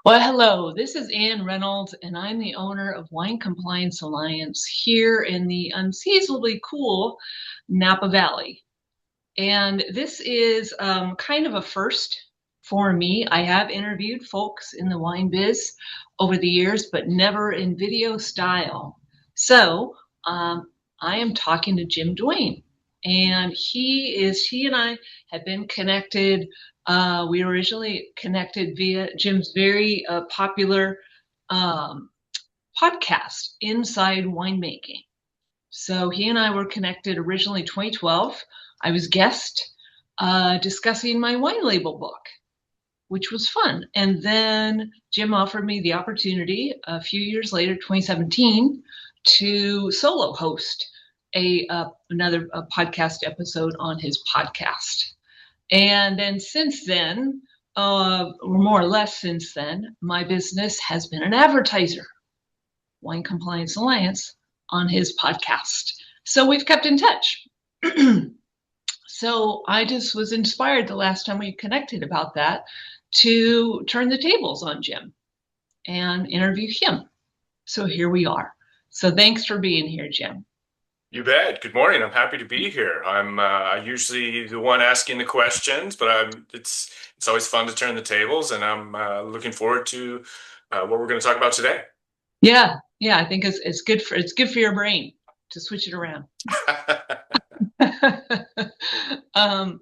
Well, hello. This is Ann Reynolds, and I'm the owner of Wine Compliance Alliance here in the unseasonably cool Napa Valley. And this is kind of a first for me. I have interviewed folks in the wine biz over the years, but never in video style. So I am talking to Jim Duane, and he and I have been connected. We were originally connected via Jim's very popular um, podcast, Inside Winemaking. So he and I were connected originally 2012. I was guest discussing my wine label book, which was fun. And then Jim offered me the opportunity a few years later, 2017, to solo host another podcast episode on his podcast. And then since then, or more or less since then, my business has been an advertiser, Wine Compliance Alliance, on his podcast. So we've kept in touch. So I just was inspired the last time we connected about that to turn the tables on Jim and interview him. So here we are. So thanks for being here, Jim. You bet. Good morning. I'm happy to be here. I'm usually the one asking the questions, but it's always fun to turn the tables, and I'm looking forward to what we're going to talk about today. Yeah, yeah, I think it's good for your brain to switch it around. um,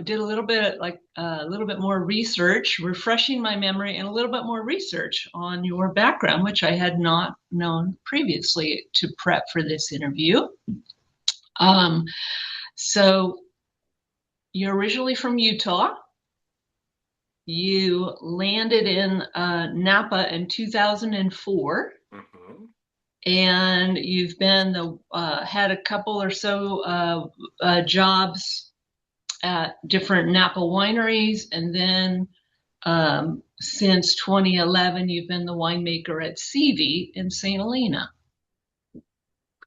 did a little bit a little bit more research, refreshing my memory, and a little bit more research on your background, which I had not known previously to prep for this interview. Um, so you're originally from Utah. You landed in Napa in 2004. Mhm. And you've been had a couple or so jobs at different Napa wineries, and then since 2011, you've been the winemaker at CV in St. Helena.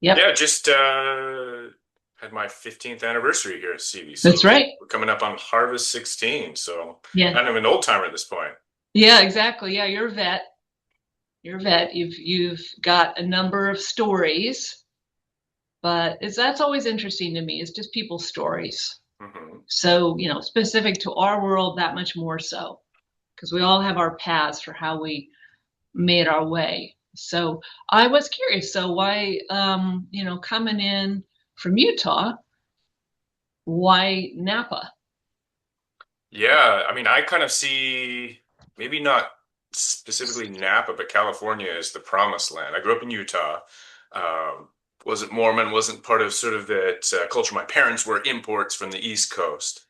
Yep, Yeah, just had my 15th anniversary here at CV, that's so right. we're coming up on Harvest 16, so Yeah, kind of an old timer at this point. yeah, exactly. Yeah, you're a vet. You're a vet. You've got a number of stories, but that's always interesting to me. It's just people's stories. Hmm. So, specific to our world, that much more so, because we all have our paths for how we made our way. So I was curious. So why, coming in from Utah, why Napa? Yeah, I mean, I kind of see maybe not specifically Napa, but California as the promised land. I grew up in Utah. Um, wasn't Mormon, wasn't part of sort of that culture. My parents were imports from the East Coast,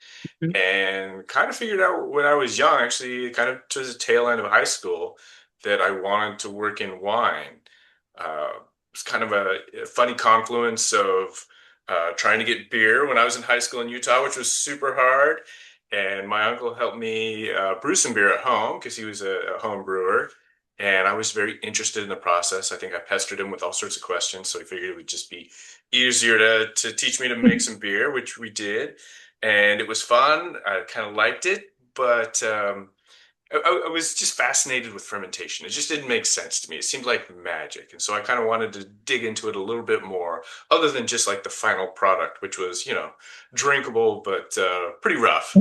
and kind of figured out when I was young, actually, kind of towards the tail end of high school, that I wanted to work in wine. It's kind of a funny confluence of trying to get beer when I was in high school in Utah, which was super hard. And my uncle helped me brew some beer at home because he was a home brewer. And I was very interested in the process. I think I pestered him with all sorts of questions. So he figured it would just be easier to teach me to make some beer, which we did. And it was fun. I kind of liked it. But I was just fascinated with fermentation. It just didn't make sense to me. It seemed like magic. And so I kind of wanted to dig into it a little bit more, other than just like the final product, which was, drinkable, but pretty rough.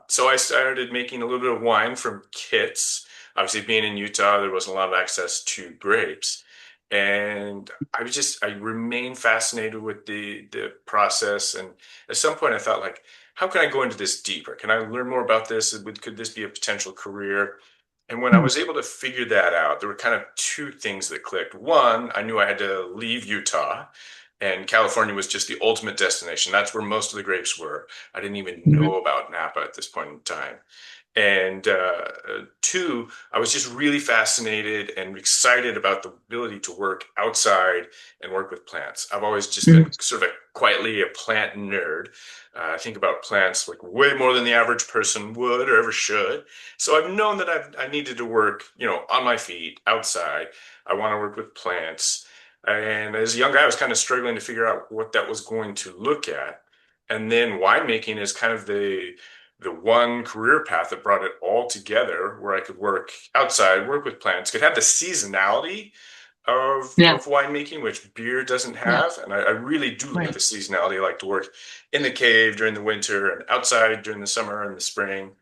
So I started making a little bit of wine from kits. Obviously, being in Utah, there wasn't a lot of access to grapes. And I remained fascinated with the process. And at some point, I thought, like, how can I go into this deeper? Can I learn more about this? Could this be a potential career? And when I was able to figure that out, there were kind of two things that clicked. One, I knew I had to leave Utah, and California was just the ultimate destination. That's where most of the grapes were. I didn't even Mhm. know about Napa at this point in time. And two, I was just really fascinated and excited about the ability to work outside and work with plants. I've always just been sort of quietly a plant nerd. I think about plants like way more than the average person would or ever should. So I've known that I needed to work, on my feet outside. I want to work with plants. And as a young guy, I was kind of struggling to figure out what that was going to look at. And then winemaking is kind of the one career path that brought it all together where I could work outside, work with plants, could have the seasonality Yeah. of winemaking, which beer doesn't Yeah. have. And I really do like Right. the seasonality. I like to work in the cave during the winter and outside during the summer and the spring.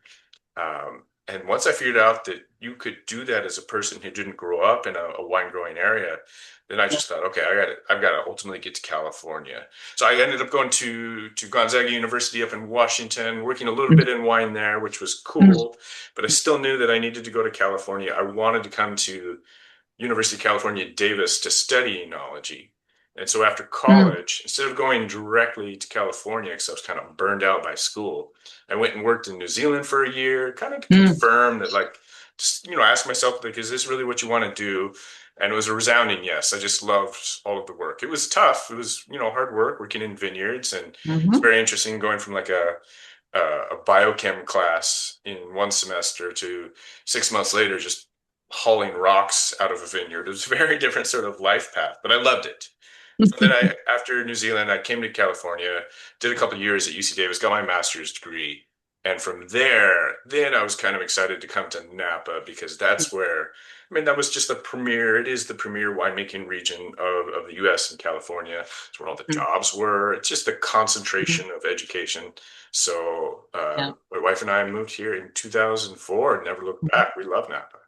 And once I figured out that you could do that as a person who didn't grow up in a wine growing area, then I Yeah. just thought, okay, I've got to ultimately get to California. So I ended up going to Gonzaga University up in Washington, working a little bit in wine there, which was cool. But I still knew that I needed to go to California. I wanted to come to University of California, Davis to study enology. And so after Mm-hmm. college, instead of going directly to California, because I was kind of burned out by school, I went and worked in New Zealand for a year, kind of to Mm-hmm. confirm that, like, just, ask myself, like, is this really what you want to do? And it was a resounding yes. I just loved all of the work. It was tough. It was, hard work working in vineyards. And it's Mm-hmm. very interesting going from like a biochem class in one semester to 6 months later, just hauling rocks out of a vineyard. It was a very different sort of life path, but I loved it. So then after New Zealand, I came to California, did a couple of years at UC Davis, got my master's degree. And from there, then I was kind of excited to come to Napa because that's where, that was just the premier, it is the premier winemaking region of the US and California. It's where all the jobs were. It's just the concentration of education. So Yeah. my wife and I moved here in 2004 and never looked back. We love Napa.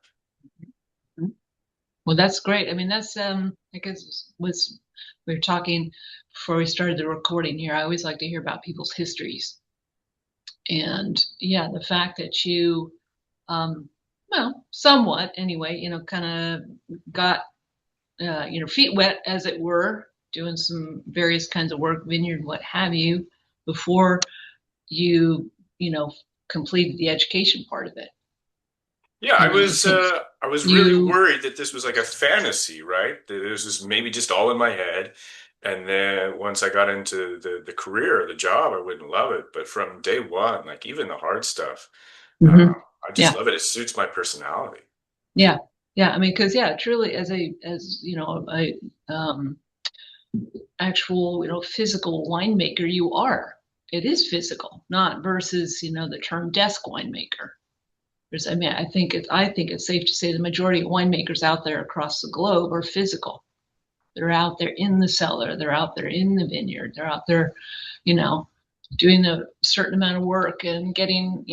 Well, that's great. I mean, that's I guess was we were talking before we started the recording here. I always like to hear about people's histories. And yeah, the fact that you well, somewhat anyway, kind of got feet wet as it were, doing some various kinds of work, vineyard, what have you, before you, completed the education part of it. Yeah, I think I was really you worried that this was like a fantasy, right? That this was maybe just all in my head. And then once I got into the career, the job, I wouldn't love it. But from day one, like even the hard stuff, Mhm. I just Yeah. love it. It suits my personality. Yeah. Yeah. I mean, because yeah, truly as a actual, physical winemaker, you are. It is physical, not versus, the term desk winemaker. I mean, I think it's safe to say the majority of winemakers out there across the globe are physical. They're out there in the cellar, they're out there in the vineyard, they're out there, you know, doing a certain amount of work and getting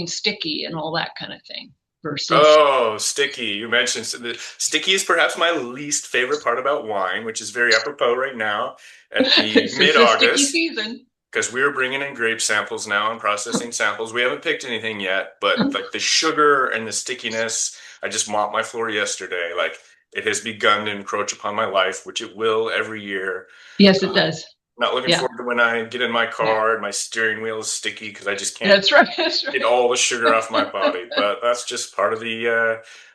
sticky and all that kind of thing versus Oh, sticky. You mentioned the sticky is perhaps my least favorite part about wine, which is very apropos right now at the it's a sticky mid-August. season. Because we're bringing in grape samples now and processing samples. We haven't picked anything yet, but like the sugar and the stickiness, I just mopped my floor yesterday. Like it has begun to encroach upon my life, which it will every year. Yes, it Uh, does. Not looking Yeah. forward to when I get in my Yeah. car and my steering wheel is sticky because I just can't That's right. That's get right. all the sugar off my body. But that's just That's part of the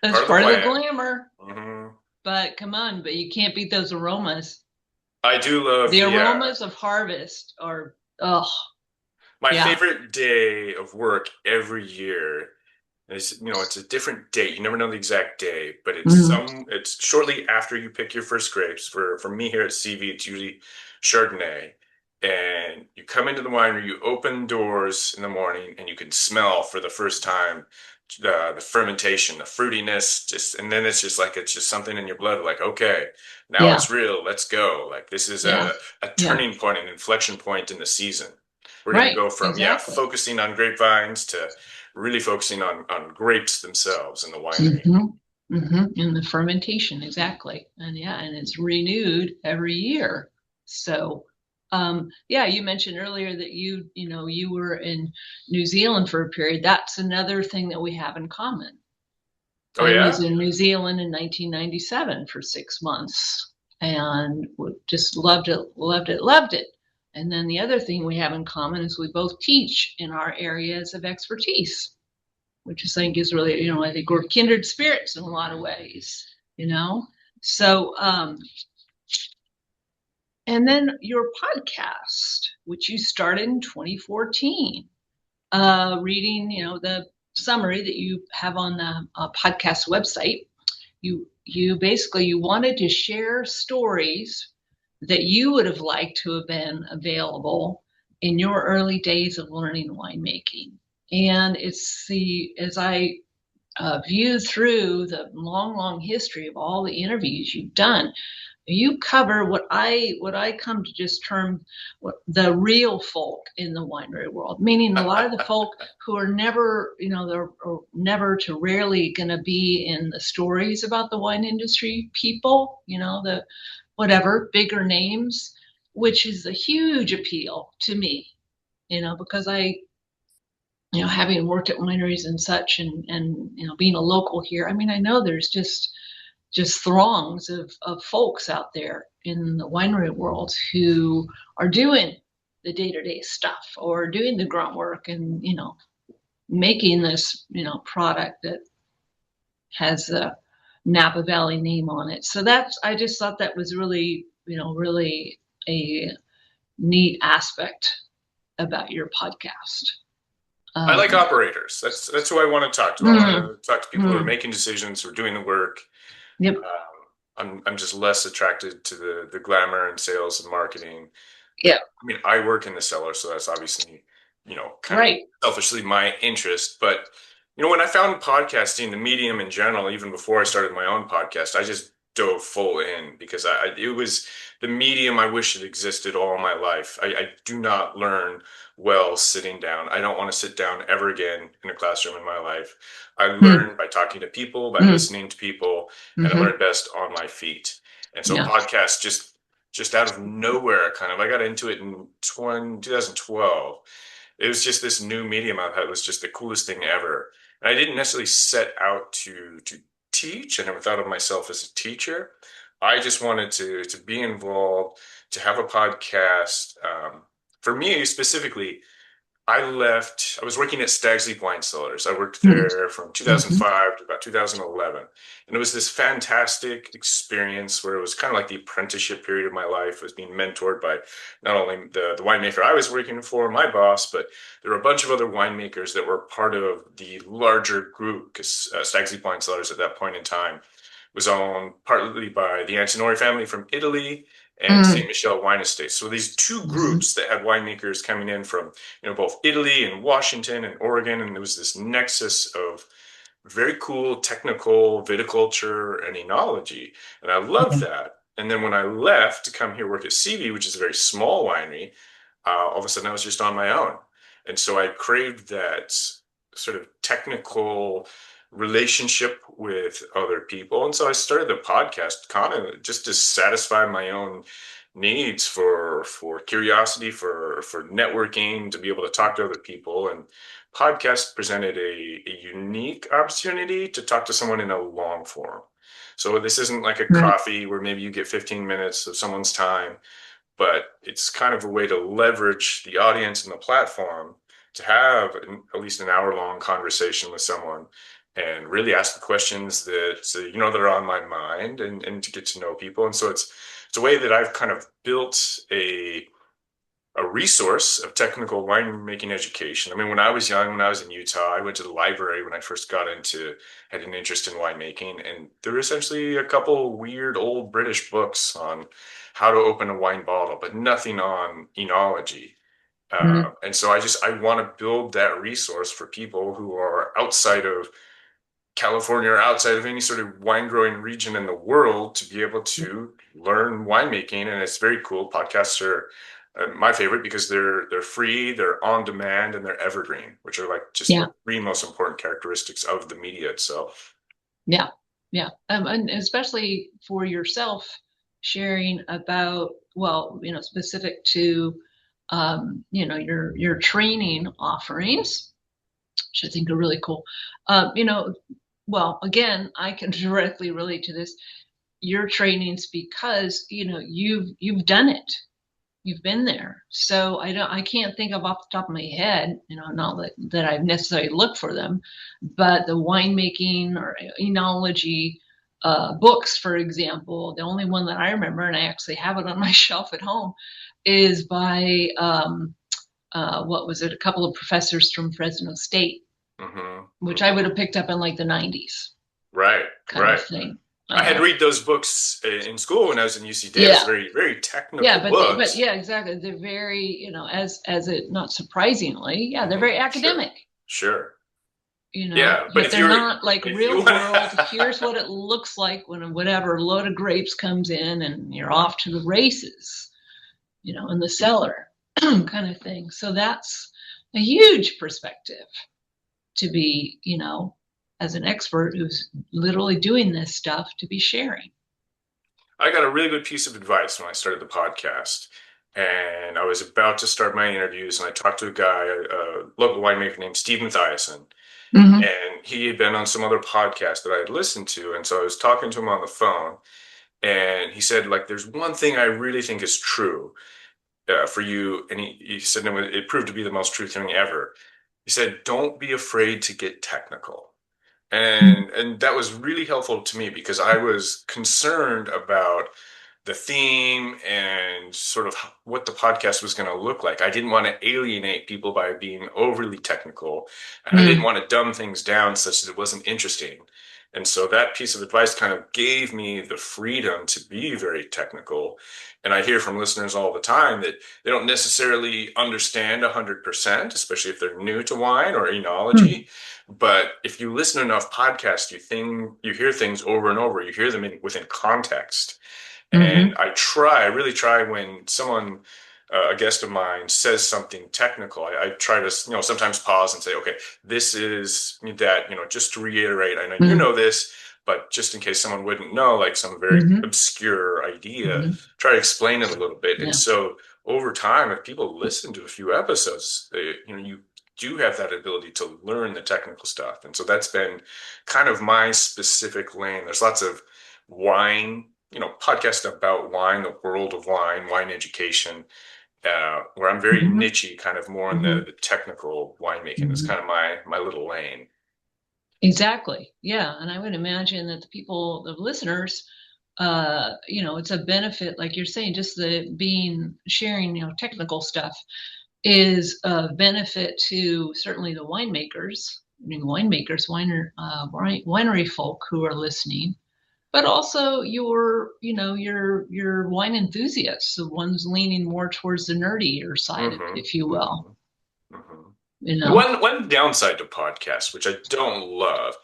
part of the plan. glamour. Hmm. But come on, but you can't beat those aromas. I do love The the aromas of harvest are, oh, my yeah. favorite day of work every year. It's a different date. You never know the exact day, but Mhm. it's shortly after you pick your first grapes. For me here at CV, it's usually Chardonnay. And you come into the winery, you open doors in the morning, and you can smell for the first time the fermentation, the fruitiness, and then it's just something in your blood. Like, okay, now Yeah. it's real. Let's go. Like this is Yeah. a Yeah. turning point, an inflection point in the season. We're going to Right. go from Exactly. focusing on grapevines to really focusing on grapes themselves in the winery. Mm-hmm. Mm-hmm. And the fermentation, exactly. And yeah, and it's renewed every year. So, yeah, you mentioned earlier that you were in New Zealand for a period. That's another thing that we have in common. Oh I was yeah? in New Zealand in 1997 for 6 months and just loved it, loved it, loved it. And then the other thing we have in common is we both teach in our areas of expertise, which I think is really, I think we're kindred spirits in a lot of ways, you know? So, and then your podcast, which you started in 2014, reading, the summary that you have on the podcast website. You basically you wanted to share stories that you would have liked to have been available in your early days of learning winemaking. And as I view through the long, long history of all the interviews you've done, you cover what I come to just term the real folk in the winery world, meaning a lot of the folk who are never, they're never to rarely going to be in the stories about the wine industry people, the whatever bigger names, which is a huge appeal to me, because having worked at wineries and such, and being a local here, I mean, I know there's just throngs of folks out there in the winery world who are doing the day-to-day stuff or doing the grunt work and, making this, product that has a Napa Valley name on it. So I just thought that was really, really a neat aspect about your podcast. I like operators. That's who I want to talk to. I want to talk to people who are making decisions, who are doing the work. Yep. I'm just less attracted to the glamour and sales and marketing. Yeah. I mean, I work in the cellar, so that's obviously, kind Right. of selfishly my interest. But, when I found podcasting, the medium in general, even before I started my own podcast, I just dove full in because it was the medium I wish it existed all my life. I do not learn well sitting down. I don't want to sit down ever again in a classroom in my life. I learn by talking to people, by listening to people, and I learn best on my feet. And so podcasts just out of nowhere, kind of. I got into it in 2012. It was just this new medium I thought was just the coolest thing ever. And I didn't necessarily set out to teach. I never thought of myself as a teacher. I just wanted to be involved, to have a podcast. For me specifically, I was working at Stag's Leap Wine Cellars. I worked there from 2005 to about 2011. And it was this fantastic experience where it was kind of like the apprenticeship period of my life. I was being mentored by not only the winemaker I was working for, my boss, but there were a bunch of other winemakers that were part of the larger group because Stag's Leap Wine Cellars at that point in time was owned partly by the Antinori family from Italy and St. Michel Wine Estates. So these two groups that had winemakers coming in from, both Italy and Washington and Oregon, and there was this nexus of very cool technical viticulture and enology, and I loved that. And then when I left to come here work at CV, which is a very small winery, all of a sudden I was just on my own, and so I craved that sort of technical relationship with other people. And so I started the podcast kind of just to satisfy my own needs for curiosity, for networking, to be able to talk to other people. And podcast presented a unique opportunity to talk to someone in a long form. So this isn't like a coffee where maybe you get 15 minutes of someone's time, but it's kind of a way to leverage the audience and the platform to have at least an hour-long conversation with someone and really ask the questions that that are on my mind, and to get to know people. And so it's a way that I've kind of built a resource of technical winemaking education. I mean, when I was young, when I was in Utah, I went to the library when I first had an interest in winemaking, and there were essentially a couple weird old British books on how to open a wine bottle, but nothing on enology. And so I want to build that resource for people who are outside of California or outside of any sort of wine growing region in the world to be able to learn winemaking. And it's very cool. Podcasts are my favorite because they're free, they're on demand, and they're evergreen, which are like just the three most important characteristics of the media itself. Yeah. Yeah. And especially for yourself sharing about, specific to, your training offerings, which I think are really cool. Well, again, I can directly relate to this. Your trainings because you've done it, you've been there. So I can't think of off the top of my head, not that I've necessarily looked for them, but the winemaking or enology books, for example, the only one that I remember, and I actually have it on my shelf at home, is by what was it? A couple of professors from Fresno State. Which I would have picked up in like the 90s. Right. Kind of thing. I had read those books in school when I was in UC Davis, Yeah. very, very Yeah, technical but books. yeah, exactly. They're very, as it not surprisingly, yeah, they're Hmm. very Sure, academic, sure. Yeah, but but they're not like if you real want world. Here's what it looks like when whatever load of grapes comes in and you're off to the races, in the cellar kind of thing. So that's a huge perspective to be, as an expert who's literally doing this stuff to be sharing. I got a really good piece of advice when I started the podcast. And I was about to start my interviews, and I talked to a guy, a local winemaker named Steve Mathiasen, Mm-hmm. and he had been on some other podcast that I had listened to. And so I was talking to him on the phone, and he said, like, there's one thing I really think is true for you. And he said, and it proved to be the most true thing ever. He said, don't be afraid to get technical. And that was really helpful to me because I was concerned about the theme and sort of what the podcast was going to look like. I didn't want to alienate people by being overly technical, and I didn't Mm-hmm. want to dumb things down such that it wasn't interesting. And so that piece of advice kind of gave me the freedom to be very technical. And I hear from listeners all the time that they don't necessarily understand 100%, especially if they're new to wine or enology. But if you listen to enough podcasts, you hear things over and over. You hear them within context. Mm-hmm. And I really try when someone, a guest of mine, says something technical. I try to, sometimes pause and say, okay, this is that, just to reiterate, I know you Mm-hmm. know this, but just in case someone wouldn't know, like some very Mm-hmm. obscure idea, Mm-hmm. try to explain it a little bit. And Yeah. so over time, if people listen to a few episodes, you do have that ability to learn the technical stuff. And so that's been kind of my specific lane. There's lots of wine, podcast about wine, the world of wine, wine education, where I'm very Mm-hmm. nichey, kind of more in Mm-hmm. the technical winemaking. That's Mm-hmm. kind of my little lane. Exactly. Yeah. And I would imagine that the listeners, it's a benefit, like you're saying, just the sharing, technical stuff is a benefit to certainly the winemakers, winery folk who are listening, but also your wine enthusiasts, the ones leaning more towards the nerdier side of it, Hmm. if you will, Hmm. Hmm. you know. One downside to podcasts, which I don't love,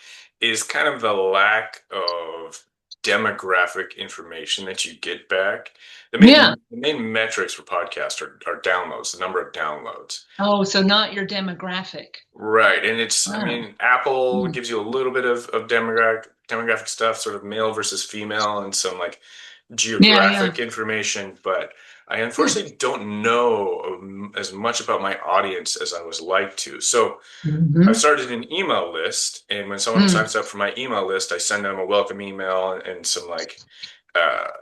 is kind of the lack of demographic information that you get back. The Yeah. main metrics for podcasts are downloads, the number of downloads. Oh, so not your demographic. Right. And I Ah. mean, Apple Mm. gives you a little bit of demographic stuff, sort of male versus female, and some like Yeah, yeah. geographic information, but I Hmm. unfortunately don't know as much about my audience as I was like to. So I've Mm-hmm. started an email list, and when someone Mm. signs up for my email list, I send them a welcome email and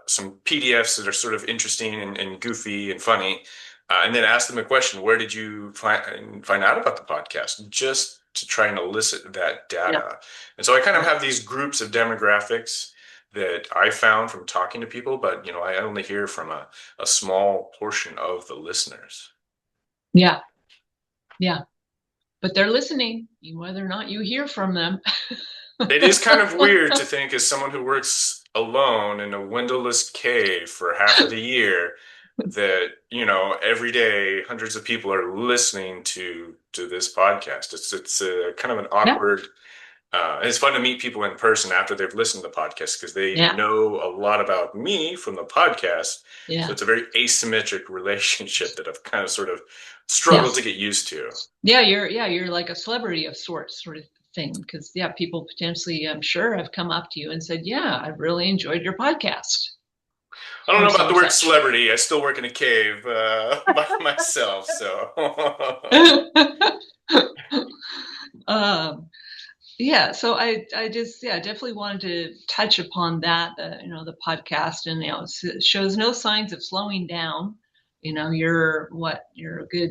some PDFs that are sort of interesting and goofy and funny, and then ask them a question: where did you find out about the podcast? Just to try and elicit that Yeah. data. And so I kind of have these groups of demographics that I found from talking to people, but I only hear from a small portion of the listeners. Yeah. Yeah. But they're listening, whether or not you hear from them. It is kind of weird to think, as someone who works alone in a windowless cave for half of the year, that every day hundreds of people are listening to this podcast. It's a kind of an Yeah. awkward. And it's fun to meet people in person after they've listened to the podcast because they Yeah. know a lot about me from the podcast. So Yeah. it's a very asymmetric relationship that I've kind of sort of Yeah. struggled to get used to. You're like a celebrity of sorts, sort of thing. Because people potentially, I'm sure, have come up to you and said, "Yeah, I've really enjoyed your podcast," I don't or know about some the word such. celebrity. I still work in a cave by myself, so. um, yeah, so I just definitely wanted to touch upon that. The podcast, and it shows no signs of slowing down. You're a good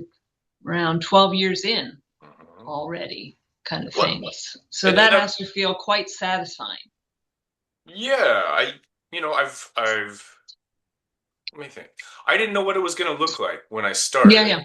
around 12 years in Mhm. already, kind of Well, things. So and that I've, has to feel quite satisfying. yeah, I've let me think. I didn't know what it was going to look like when I Yeah, started. yeah,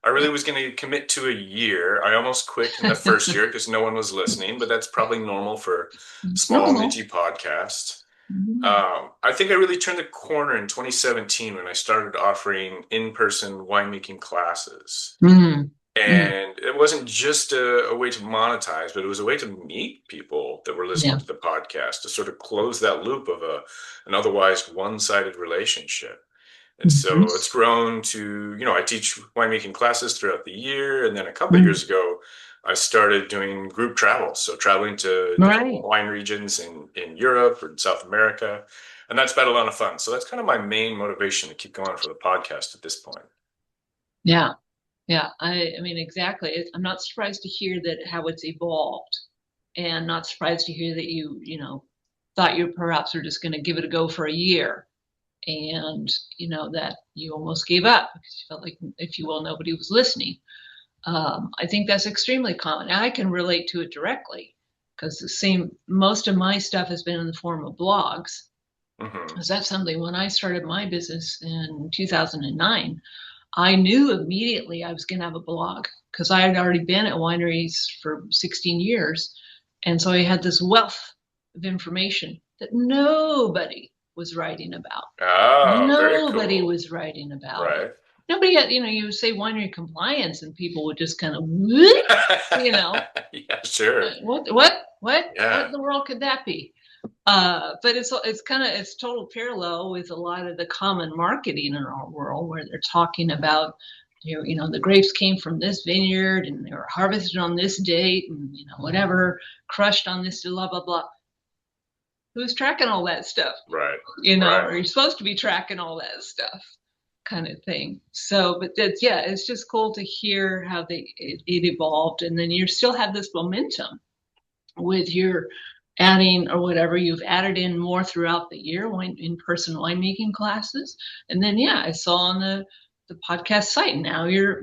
I really yeah. was going to commit to a year. I almost quit in the first year because no one was listening, but that's probably normal for It's small, normal. niche podcasts. Mm, I think I really turned the corner in 2017 when I started offering in-person winemaking classes. mm, mm. And it wasn't just a way to monetize, but it was a way to meet people that were listening Yeah. to the podcast to sort of close that loop of an otherwise one-sided relationship. And Mhm. so it's grown to, I teach winemaking classes throughout the year. And then a couple of Mm. years ago, I started doing group travel. So traveling to different Right. wine regions in Europe or in South America. And that's been a lot of fun. So that's kind of my main motivation to keep going for the podcast at this point. Yeah. Yeah. I mean, exactly. I'm not surprised to hear that how it's evolved, and not surprised to hear that you thought you perhaps were just going to give it a go for a year, and that you almost gave up because you felt like, if you will, nobody was listening. I think that's extremely common. I can relate to it directly because most of my stuff has been in the form of blogs. Hmm. Because that's something, when I started my business in 2009, I knew immediately I was going to have a blog because I had already been at wineries for 16 years. And so I had this wealth of information that nobody was writing about. Ah, very Nobody cool. was writing about it. Right. Nobody had, you would say winery compliance and people would just kind of, you know, Yeah, sure. what in Yeah, the world could that be? But it's total parallel with a lot of the common marketing in our world, where they're talking about, the grapes came from this vineyard and they were harvested on this date, and whatever, crushed on this blah blah blah. Who's tracking all that stuff? right, Or right. you're supposed to be tracking all that stuff, kind of thing. So, but that's, yeah, it's just cool to hear how it evolved, and then you still have this momentum with your adding, or whatever you've added in more throughout the year, in-person winemaking classes. And then, yeah, I saw on the podcast site, now you're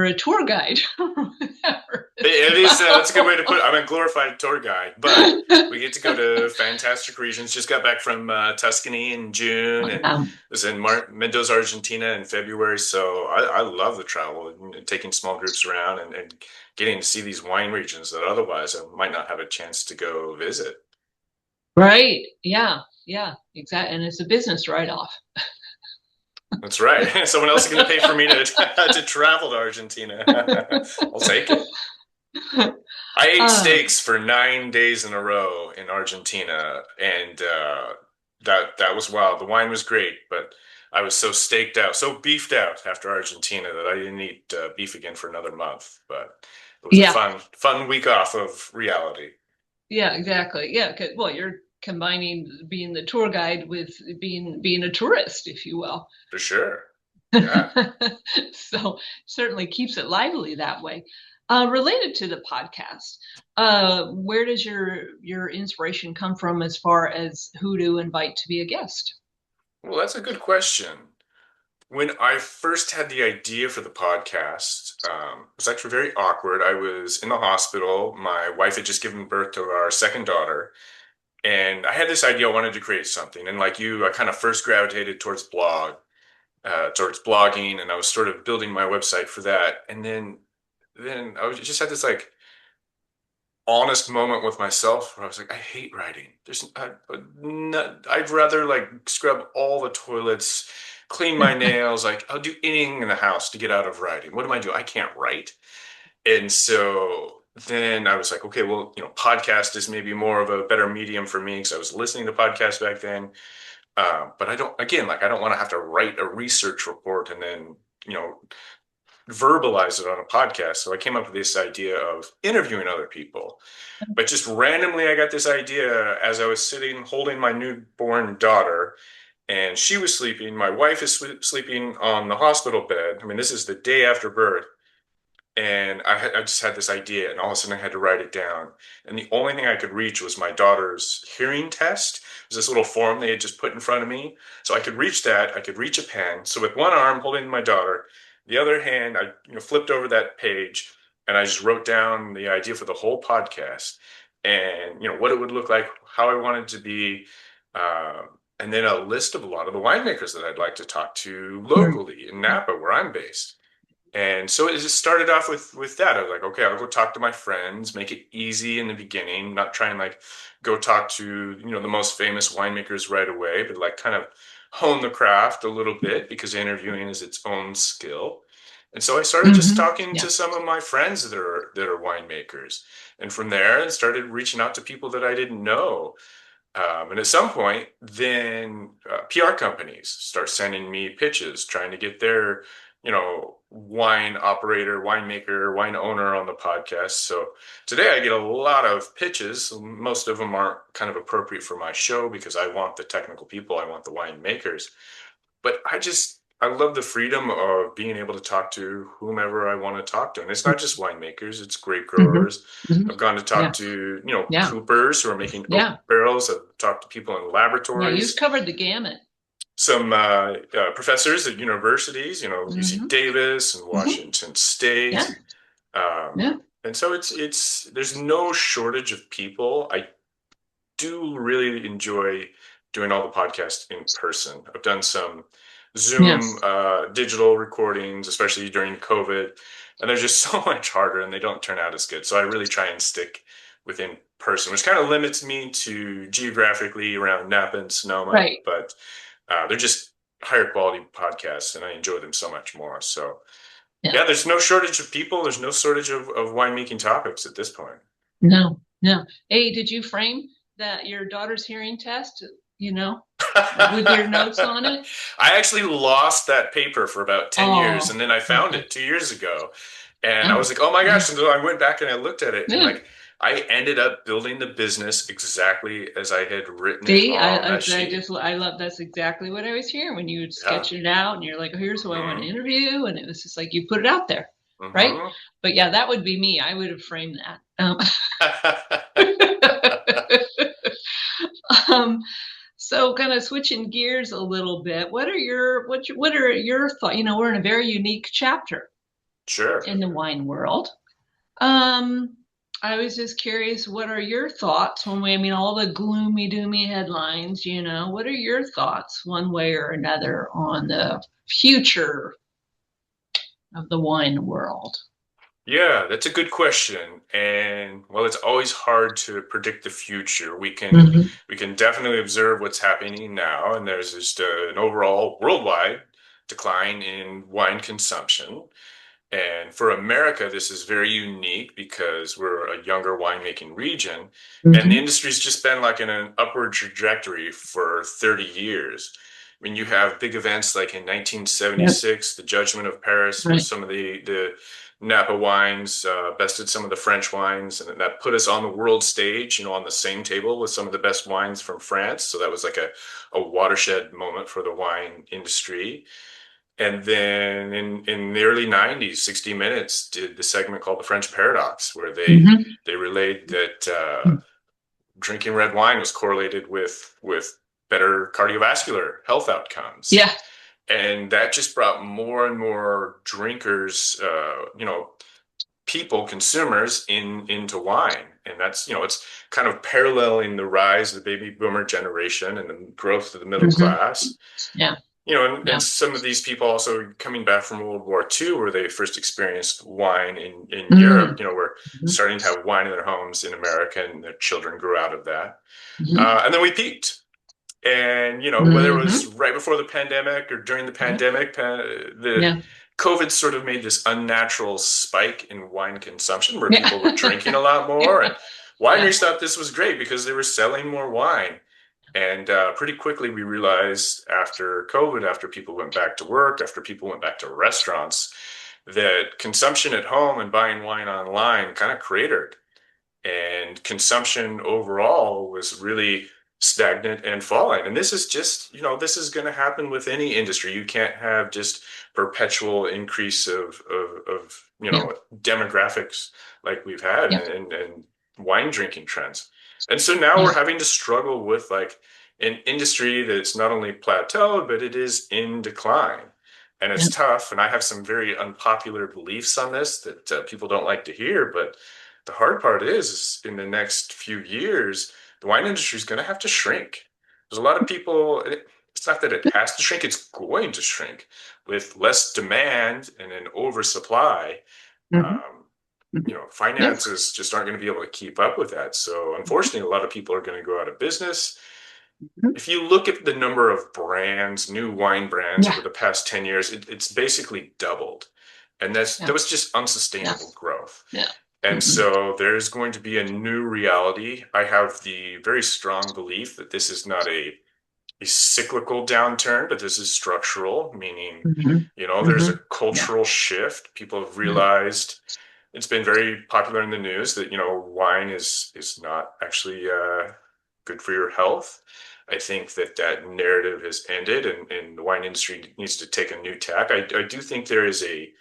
a tour guide or whatever. It is, that's a good way to put it. So, I'm a glorified tour guide, but we get to go to fantastic regions. Just got back from Tuscany in June and was in Mendoza, Argentina in February. So I love the travel and taking small groups around and getting to see these wine regions that otherwise I might not have a chance to go visit. right. Yeah. Yeah, exactly. And it's a business write-off. That's right. Someone else is going to pay for me to to travel to Argentina. I'll take it. I ate um, steaks for 9 days in a row in Argentina, and that was wild. The wine was great, but I was so staked out, so beefed out after Argentina that I didn't eat beef again for another month. But it was a yeah. fun week off of reality Yeah, exactly. Yeah, well, you're combining being the tour guide with being a tourist, if you will. for sure. Yeah. So certainly keeps it lively that way. Related to the podcast, where does your inspiration come from as far as who to invite to be a guest? Well, that's a good question. When I first had the idea for the podcast, it was actually very awkward. I was in the hospital. My wife had just given birth to our second daughter. And I had this idea I wanted to create something. And like you, I kind of first gravitated towards blogging, and I was sort of building my website for that. And then I was just had this like honest moment with myself where I was like, I hate writing. I'd rather like scrub all the toilets, clean my nails. Like I'll do anything in the house to get out of writing. What am I doing? I can't write. And so then I was like, okay, well, podcast is maybe more of a better medium for me because I was listening to podcasts back then. But I don't, again, like I don't want to have to write a research report and then, you know, verbalize it on a podcast. So I came up with this idea of interviewing other people. But just randomly, I got this idea as I was sitting holding my newborn daughter, and she was sleeping. My wife is sleeping on the hospital bed. I mean, this is the day after birth. And I just had this idea, and all of a sudden I had to write it down. And the only thing I could reach was my daughter's hearing test. It was this little form they had just put in front of me. So I could reach that. I could reach a pen. So with one arm holding my daughter, the other hand, I flipped over that page, and I just wrote down the idea for the whole podcast, and what it would look like, how I wanted it to be, uh, and then a list of a lot of the winemakers that I'd like to talk to locally in Napa, where I'm based. And so it just started off with that. I was like, okay, I'll go talk to my friends, make it easy in the beginning, not try and like go talk to, the most famous winemakers right away, but like kind of hone the craft a little bit because interviewing is its own skill. And so I started just Hmm. talking Yeah. to some of my friends that are winemakers. And from there, I started reaching out to people that I didn't know. And at some point, then PR companies start sending me pitches, trying to get their, wine operator, winemaker, wine owner on the podcast. So today I get a lot of pitches. Most of them aren't kind of appropriate for my show because I want the technical people, I want the winemakers. But I love the freedom of being able to talk to whomever I want to talk to. And it's not just winemakers, it's grape Hmm. growers. Hmm. I've gone to talk Yeah. to, Yeah. coopers who are making oak Yeah. barrels. I've talked to people in Yeah. You've laboratories, covered the gamut. some professors at universities, UC Hmm. Davis and Hmm. Washington Yeah. State. Um, Yeah. and so there's no shortage of people. I do really enjoy doing all the podcasts in person. I've done some Zoom Yes. digital recordings, especially during COVID, and they're just so much harder and they don't turn out as good. So I really try and stick with in person, which kind of limits me to geographically around Napa and Sonoma, Right. but they're just higher quality podcasts and I enjoy them so much more. So Yeah. yeah, there's no shortage of people. There's no shortage of winemaking topics at this point. No. No. Hey, did you frame that your daughter's hearing test? You know, with your notes on I it? actually lost that paper for about 10 years and Oh. then I found Okay. it 2 years ago. And I was Oh. like, oh my Yeah. gosh. And so I went back and I looked at it and Yeah. like I ended up building the business exactly as I had written it See, on that sheet. I love that's exactly what I was hearing when you would Yeah. sketch it out and you're like, oh, here's who I want to hmm interview. And it was just like you put it out there, right? hmm But yeah, that would be me. I would have framed that. Um, so kind of switching gears a little bit, what are your thoughts? You know, we're in a very unique chapter Sure. in the wine world. Um, I was just curious, what are your thoughts when I mean, all the gloomy, doomy headlines, what are your thoughts one way or another on the future of the wine world? Yeah, that's a good question. And well, it's always hard to predict the future. We can Hmm. we can definitely observe what's happening now, and there's just an overall worldwide decline in wine consumption. And for America, this is very unique because we're a younger winemaking region, and the Hmm. industry's just been like in an upward trajectory for 30 years. I mean, you have big events like in Yep. 1976, the Judgment of Paris, where Right. some of the Napa wines bested some of the French wines, and that put us on the world stage, on the same table with some of the best wines from France. So that was like a watershed moment for the wine industry. And then in the early 90s, 60 Minutes did the segment called The French Paradox, where Hmm. they relayed that drinking red wine was correlated with better cardiovascular health outcomes. Yeah. And that just brought more and more drinkers, people, consumers into wine. And that's, it's kind of paralleling the rise of the baby boomer generation and the growth of the middle Hmm. class. Yeah. And Yeah. some of these people also coming back from World War II, where they first experienced wine in Europe, Hmm. were starting to have wine in their homes in America, and their children grew out of that. Hmm. And then we peaked. And, whether it was Hmm. right before the pandemic or during the Yeah. pandemic, the Yeah. COVID sort of made this unnatural spike in wine consumption where Yeah. people were drinking a lot more. And Yeah. wineries thought this was great because they were selling more wine. And pretty quickly, we realized after COVID, after people went back to work, after people went back to restaurants, that consumption at home and buying wine online kind of cratered. And consumption overall was really stagnant and falling. And this is just, this is going to happen with any industry. You can't have just perpetual increase Yeah. demographics like we've had Yeah. and wine drinking trends. And so now Yeah. we're having to struggle with like an industry that's not only plateaued, but it is in decline. And Yeah. it's tough. And I have some very unpopular beliefs on this that people don't like to hear, but the hard part is in the next few years, the wine industry is going to have to shrink. There's a lot of people, it's not that it has to shrink, it's going to shrink with less demand and an oversupply. Hmm. Um, Yep. finances just aren't going to be able to keep up with that. So unfortunately, a lot of people are going to go out of business. If you look at the number of brands, new wine brands Yeah. over the past 10 years, it's basically doubled. And that Yeah. was just Yeah. unsustainable growth. Yeah. And Mm-mm. so there's going to be a new reality. I have the very strong belief that this is not a cyclical downturn, but this is structural, meaning, Mm-hmm. there's Mm-hmm. a Yeah. cultural shift. People have Yeah. realized it's been very popular in the news that, wine is not actually good for your health. I think that narrative has ended and the wine industry needs to take a new tack. I do think there is a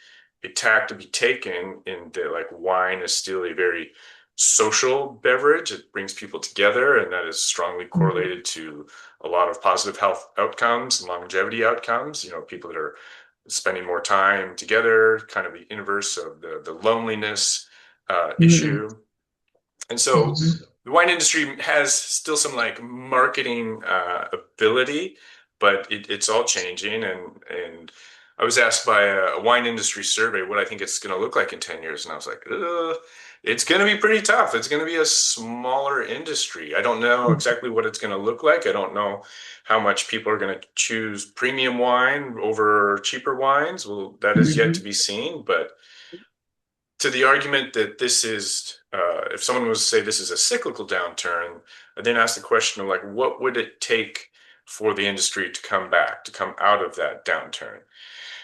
tack to be taken in that like wine is still a very social beverage. It brings people together, and that is strongly Mm-hmm. correlated to a lot of positive health outcomes and longevity outcomes. People that are spending more time together, kind of the inverse of the loneliness Mm-hmm. issue. And so the wine industry has still some like marketing ability, but it's all changing. And I was asked by a wine industry survey what I think it's going to look like in 10 years. And I was like, it's going to be pretty tough. It's going to be a smaller industry. I don't know exactly what it's going to look like. I don't know how much people are going to choose premium wine over cheaper wines. Well, that is yet to Mm-hmm. be seen, but to the argument that this is, if someone was to say this is a cyclical downturn, I then ask the question of like, what would it take for the industry to come back, to come out of that downturn?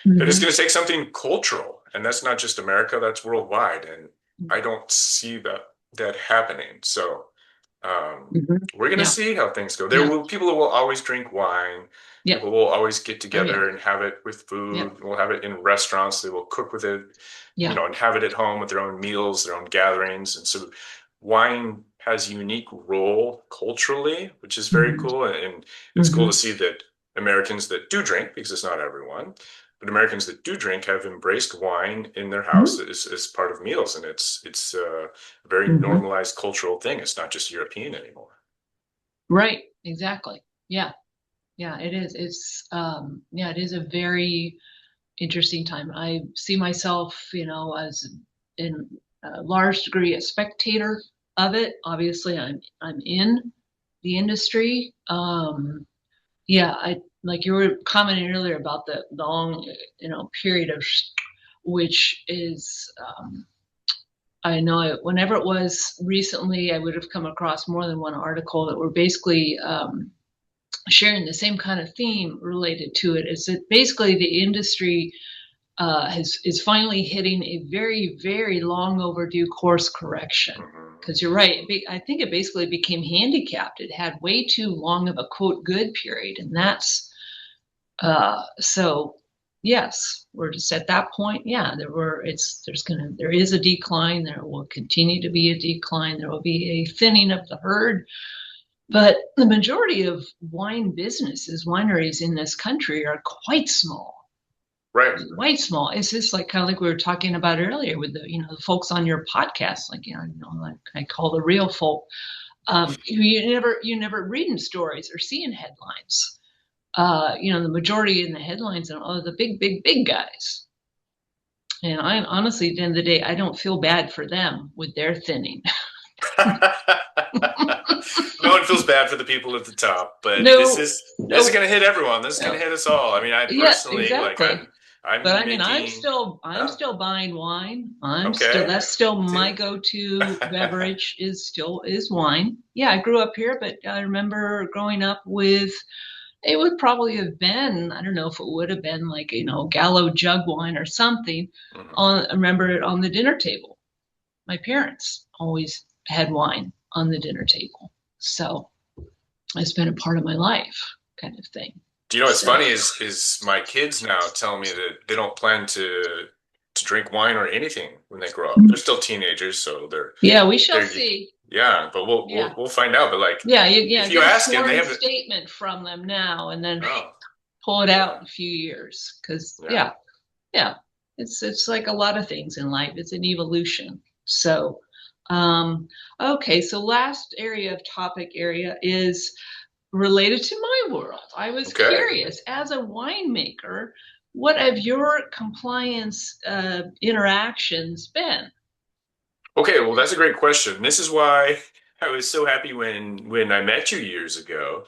And it's Mm-hmm. going to take something cultural, and that's not just America, that's worldwide. And I don't see that happening. So Mm-hmm. we're going to Yeah. see how things go. There Yeah. will people will always drink wine. Yep. People will always get Oh yeah. together and have it with Yep. food. We'll have it in restaurants. They will cook with it, Yeah. and have it at home with their own meals, their own gatherings. And so wine has a unique role culturally, which is very Mm-hmm. cool. And it's cool to Mm-hmm. see that Americans that do drink, because it's not everyone, but Americans that do drink have embraced wine in their house as part of meals. And it's a very Mm-hmm. normalized cultural thing. It's not just European anymore. Right. Exactly. Yeah. Yeah. It is. Yeah, it is a very interesting time. I see myself, as in a large degree a spectator of it. Obviously, I'm in the industry. Yeah, I like you were commenting earlier about the long, period of which is I know whenever it was recently, I would have come across more than one article that were basically sharing the same kind of theme related to it. Is that basically the industry is finally hitting a very, very long overdue course correction. Mhm. Because you're right, I think it basically became handicapped. It had way too long of a quote good period, and that's so. Yes, we're just at that point. Yeah, there is a decline. There will continue to be a decline. There will be a thinning of the herd. But the majority of wine businesses, wineries in this country are quite small, Right. quite small. It's just like kind of like we were talking about earlier with the folks on your podcast, like like I call the real folk. You never reading stories or seeing headlines. The majority in the headlines are the big, big, big guys. And I honestly, at the end of the day, I don't feel bad for them with their thinning. No one feels bad for the people at the top, but this No, is this is no, going to hit everyone. This is going no. to hit us all. I mean, I Yeah, personally like exactly. But I'm I mean, I'm making still I'm oh, still buying wine. okay. That's still Me my too. go-to beverage is wine. Yeah, I grew up here, but I remember growing up with it would probably have been, I don't know if it would have been like, Gallo jug wine or something. Mhm. I remember it on the dinner table. My parents always had wine on the dinner table. So it's been a part of my life kind of thing. Do you know what's So funny is my kids now tell me that they don't plan to drink wine or anything when they grow up. They're still teenagers, so yeah, we shall they're see. yeah, but we'll Yeah. we'll we'll find out. But like Yeah, if you get a ask them, they sworn have it. statement from them now and then Oh, pull it out yeah, in a few years. Because, yeah. yeah, it's like a lot of things in life. It's an evolution. So, um, okay, so last area of topic area is related to my world. I was Okay. curious, as a winemaker, what have your compliance interactions been? Okay, well, that's a great question. This is why I was so happy when I met you years ago.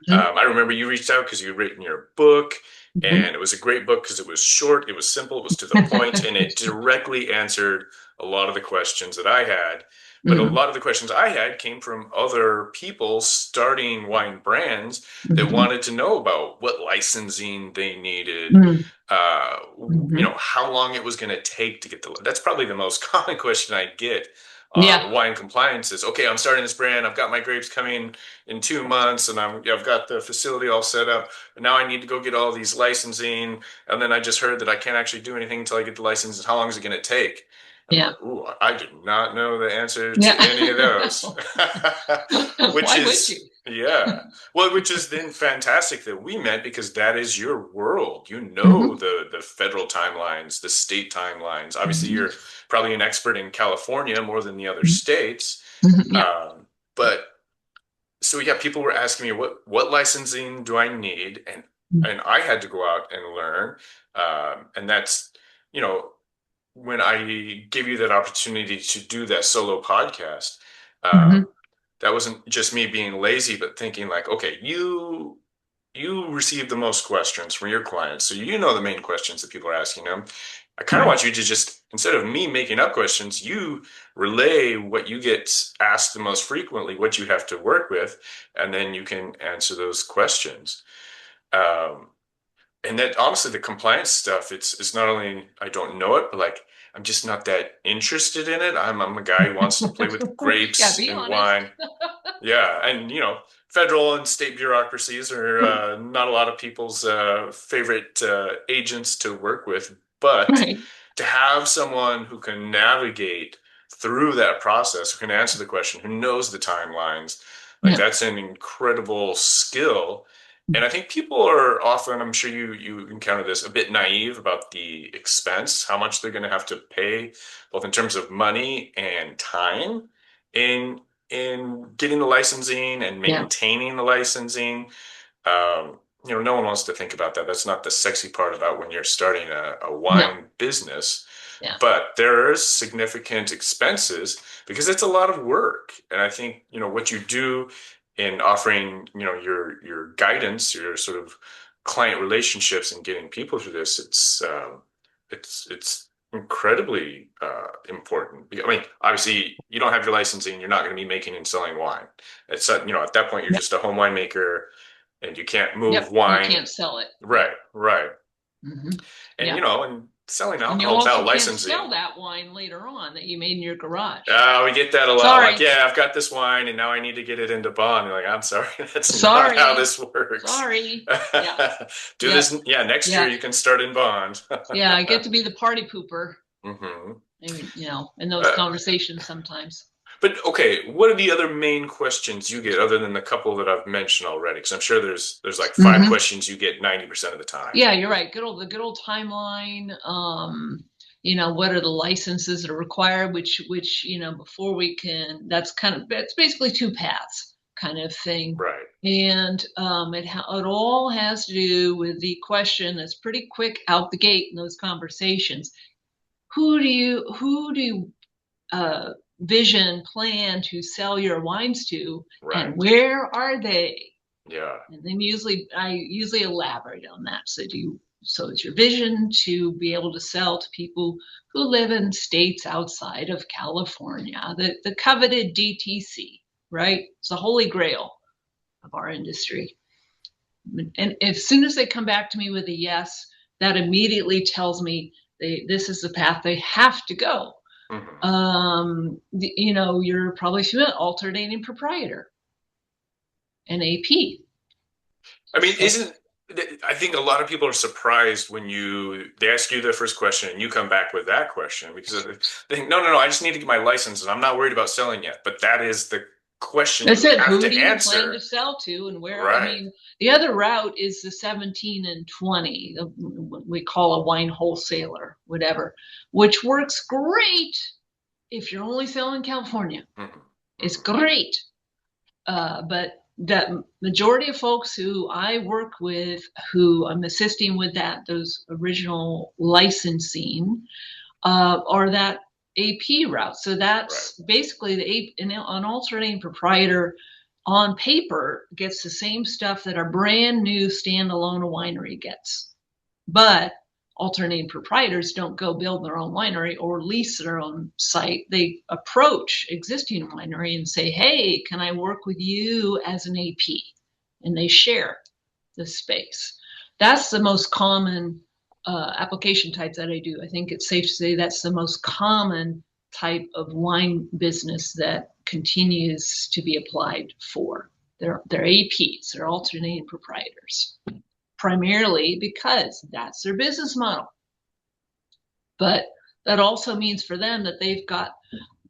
Mhm. I remember you reached out because you had written your book, Mhm. and it was a great book because it was short, it was simple, it was to the point, and it directly answered a lot of the questions that I had. But a Mhm. lot of the questions I had came from other people starting wine brands that Mhm. wanted to know about what licensing they needed, Mhm. Mhm. how long it was going to take to get that's probably the most common question I get Yeah. on wine compliance is, okay, I'm starting this brand. I've got my grapes coming in 2 months and I've got the facility all set up. But now I need to go get all these licensing. And then I just heard that I can't actually do anything until I get the licenses. How long is it going to take? I'm Yeah. like, ooh, I did not know the answer Yeah. to any of those. Which Why would is, you? yeah. Well, which is then fantastic that we met because that is your world. You know Mhm. the federal timelines, the state timelines. Obviously, Mhm. you're probably an expert in California more than the other states. Mhm. Yeah. But so yeah, people were asking me what licensing do I need, and I had to go out and learn. And that's you know when I gave you that opportunity to do that solo podcast. Mhm. That wasn't just me being lazy, but thinking like, okay, you receive the most questions from your clients, so you know the main questions that people are asking them. I kind of Right. want you to just, instead of me making up questions, you relay what you get asked the most frequently, what you have to work with, and then you can answer those questions. Um, and that honestly, the compliance stuff, it's not only I don't know it, but like I'm just not that interested in it. I'm a guy who wants to play with Yeah. grapes Be and honest. wine. Yeah, and federal and state bureaucracies are not a lot of people's favorite agents to work with, but Right. to have someone who can navigate through that process, who can answer the question, who knows the timelines, like Yeah. that's an incredible skill. And I think people are often, I'm sure you encounter this, a bit naive about the expense, how much they're going to have to pay, both in terms of money and time in getting the licensing and Yeah. maintaining the licensing. No one wants to think about that. That's not the sexy part about when you're starting a No. wine business. Yeah. But there is significant expenses because it's a lot of work. And I think, what you do in offering, your guidance, your sort of client relationships and getting people through this, it's incredibly important. I mean, obviously, you don't have your licensing, you're not going to be making and selling wine. It's at that point, you're Yep. just a home winemaker, and you can't move Yep. You wine. can't sell it. Right, Yep. right. Hmm. And Yeah. and selling And you alcohol also without can't sell licensing. that wine later on that you made in your garage. We get that a lot. Like, Sorry. yeah, I've got this wine and now I need to get it into bond. You're like, I'm sorry, that's not how Sorry. this works. Sorry. Yeah. Do Yep. this, yeah, next year Yeah. you can start in bond. Yeah. I get to be the party pooper. hmm I mean, in those Uh, conversations sometimes. but okay, what are the other main questions you get other than the couple that I've mentioned already? Because I'm sure there's like five Hmm. questions you get 90% of the time. Yeah, you're right. The good old timeline. What are the licenses that are required? Which before we can. That's basically two paths kind of thing. Right. And it all has to do with the question that's pretty quick out the gate in those conversations. Who do you vision plan to sell your wines to, and Right. where are they? Yeah. And then I usually elaborate on that. So it's your vision to be able to sell to people who live in states outside of California, the coveted DTC, right? It's the holy grail of our industry. And as soon as they come back to me with a yes, that immediately tells me this is the path they have to go. hmm You're probably familiar, alternating proprietor, an AP. I mean, So isn't I think a lot of people are surprised when they ask you their first question and you come back with that question because they think, no, no, no, I just need to get my license and I'm not worried about selling yet. But that is the question that's you it. have Who do to you plan to answer. sell to, and where? I Right. mean, the other route is the 17 and 20, what we call a wine wholesaler, whatever, which works great if you're only selling California. hmm It's hmm great. But the majority of folks who I work with, who I'm assisting with those original licensing, are that AP route. So Right. that's basically an alternating proprietor on paper gets the same stuff that a brand new standalone winery gets. But alternating proprietors don't go build their own winery or lease their own site. They approach existing winery and say, hey, can I work with you as an AP? And they share the space. That's the most common application type that I do. I think it's safe to say that's the most common type of wine business that continues to be applied for. They're APs, they're alternating proprietors, primarily because that's their business model. But that also means for them that they've got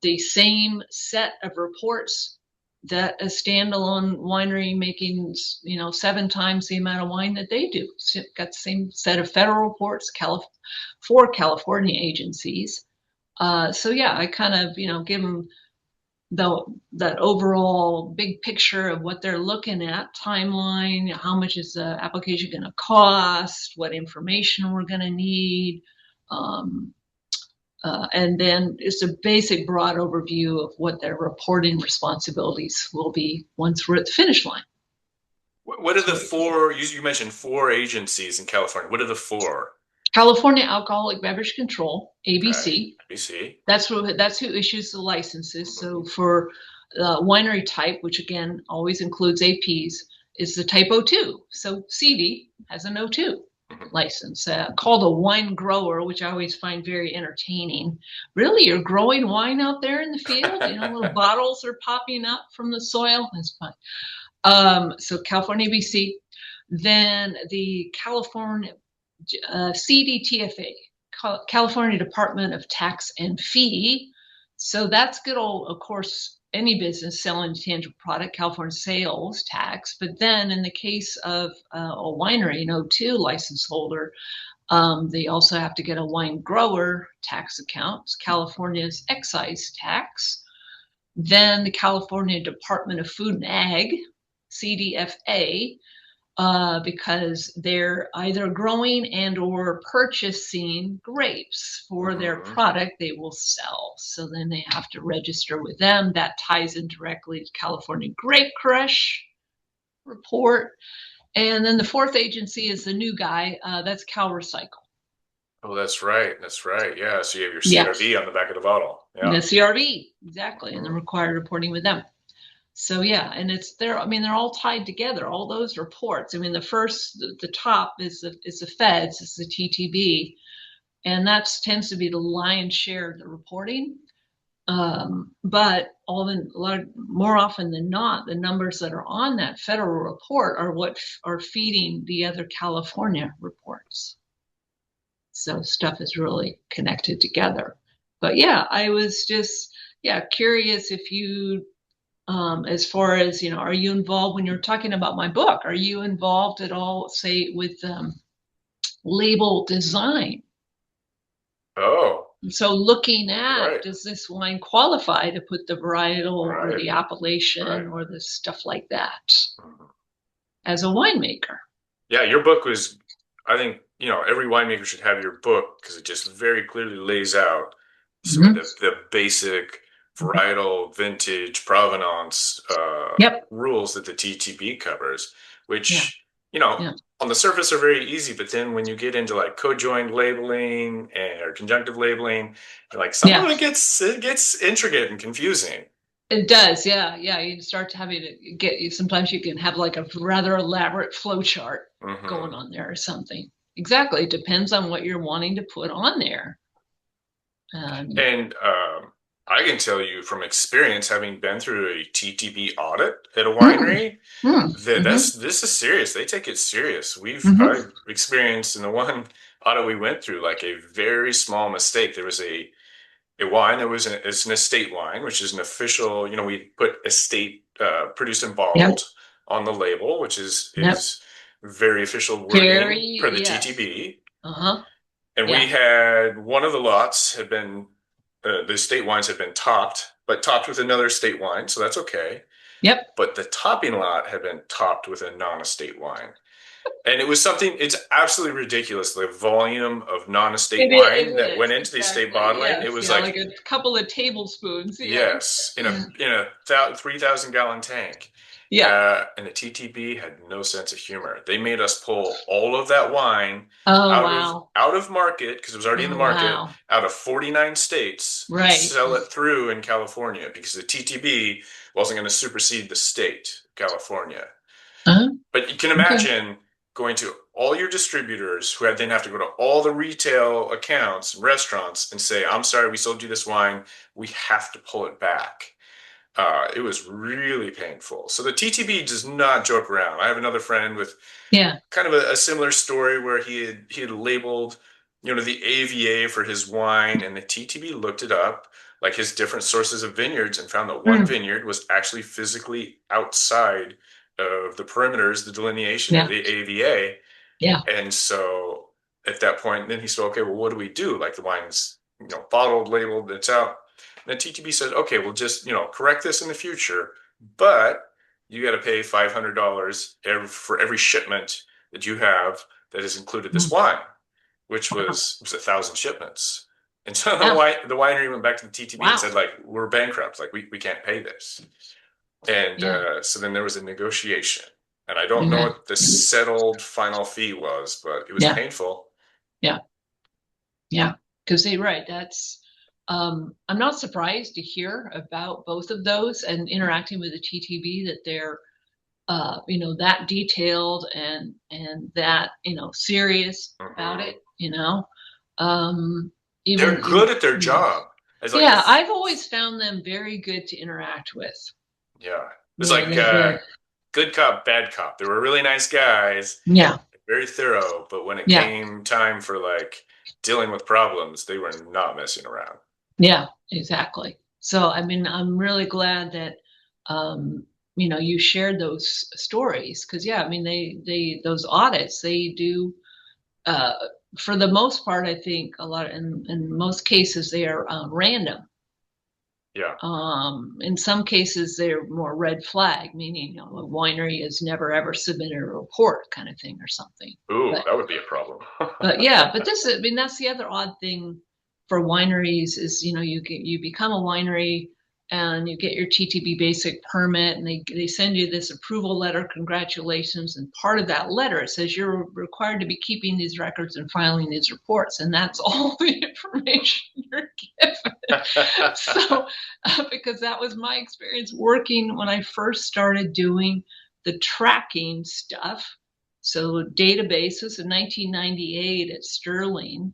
the same set of reports that a standalone winery making, 7 times the amount of wine that they do. So got the same set of federal reports for California agencies. So yeah, I kind of, give them that overall big picture of what they're looking at, timeline, how much is the application going to cost, what information we're going to need, um, and then it's a basic broad overview of what their reporting responsibilities will be once we're at the finish line. What are the So four? You mentioned four agencies in California. What are the four? California Alcoholic Beverage Control, Okay, ABC. ABC. That's who issues the licenses. So for winery type, which again always includes APs, is the type O2. So CD has an O2 Mhm. license called a wine grower, which I always find very entertaining. Really, you're growing wine out there in the field? Little bottles are popping up from the soil. That's fun. So California ABC, then the California CDTFA, California Department of Tax and Fee. So that's good old, of course, any business selling tangible product, California sales tax. But then in the case of a winery, an O2 license holder, they also have to get a wine grower tax account, California's excise tax. Then the California Department of Food and Ag, CDFA, because they're either growing and or purchasing grapes for their Mhm. product they will sell. So then they have to register with them. That ties in directly to California Grape Crush report. And then the fourth agency is the new guy. That's Cal Recycle. Oh, that's right. That's right. Yeah. So you have your Yeah, CRV on the back of the bottle. Yeah. the CRV, exactly, and the Mhm. required reporting with them. So yeah, and they're all tied together, all those reports. The top is the feds, is the TTB, and that tends to be the lion's share of the reporting. But more often than not, the numbers that are on that federal report are what are feeding the other California reports. So stuff is really connected together. But yeah, I was just curious if you as far as, are you involved when you're talking about my book? Are you involved at all, say, with label design? Oh, So looking at, right. does this wine qualify to put the varietal or Right. the appellation Right. or the stuff like that Mhm. as a winemaker? Yeah, your book was, I think, every winemaker should have your book because it just very clearly lays out some of Mm-hmm. the basic varietal, vintage, provenance Yep. rules that the TTB covers, Yeah. which, Yeah. on the surface are very easy, but then when you get into like co-joined labeling and or conjunctive labeling, like some of Yeah. it gets intricate and confusing. It does. Yeah. Yeah. You start having to sometimes you can have like a rather elaborate flow chart going Hmm. on there or something. Exactly. It depends on what you're wanting to put on there. Um, And I can tell you from experience, having been through a TTB audit at a mm, winery, that mm-hmm, this is serious. They take it serious. mm-hmm. I've experienced in the one audit we went through, like a very small mistake. There was a wine that was it's an estate wine, which is an official. We put estate produced and Yep. bottled on the label, which Yep. is very official wording Very, per the yes. TTB. Uh-huh. And we Yeah. had one of the lots had been the state wines had been topped, but topped with another state wine, so that's okay. Yep. But the topping lot had been topped with a non-estate wine. And it was something, it's absolutely ridiculous, the volume of non-estate It wine that went is into the estate exactly, bottling. It yes, was yeah, like, like a couple of tablespoons, yeah, yes, in a 3,000 gallon tank. yeah. And the TTB had no sense of humor. They made us pull all of that wine Oh wow, out of market because it was already in the oh market, wow, out of 49 states, and right. sell it through in California because the TTB wasn't going to supersede the state of California. Uh-huh. But you can Okay. imagine going to all your distributors who then have to go to all the retail accounts and restaurants and say, I'm sorry, we sold you this wine. We have to pull it back. It was really painful. So the TTB does not joke around. I have another friend with Yeah. kind of a similar story where he had labeled, the AVA for his wine, and the TTB looked it up, like his different sources of vineyards, and found that one Mm. vineyard was actually physically outside of the perimeters, the delineation of Yeah. the AVA. Yeah. And so at that point, then he said, okay, well, what do we do? Like the wine's, bottled, labeled, it's out. And the TTB said, okay, we'll just, correct this in the future, but you got to pay $500 for every shipment that you have that has included this Mm. wine, which Wow. was 1,000 shipments. And so Yeah. the winery went back to the TTB and Wow. said, like, we're bankrupt, like we can't pay this. And Yeah. so then there was a negotiation. And I don't know Yeah. what the settled final fee was, but it was Yeah. painful. Yeah. Yeah. Because they right. That's I'm not surprised to hear about both of those and interacting with the TTB that they're that detailed and that, serious about Hmm. it. Um, They're even good at their job. It's like yeah, if I've always found them very good to interact with. Yeah, it's Yeah, like they're good cop, bad cop. They were really nice guys, yeah, very thorough, but when it yeah, came time for like dealing with problems, they were not messing around. yeah, exactly. So I mean, I'm really glad that um, you shared those stories because yeah, I mean they those audits they do uh, for the most part, I think a lot in most cases they are random. Yeah. In some cases, they're more red flag, meaning a winery has never ever submitted a report, kind of thing, or something. Ooh, But that would be a problem. yeah, but this I mean that's the other odd thing for wineries is you become a winery and you get your TTB basic permit and they send you this approval letter, congratulations, and part of that letter it says you're required to be keeping these records and filing these reports, and that's all the information you're given. So because that was my experience working when I first started doing the tracking stuff, so databases in 1998 at Sterling,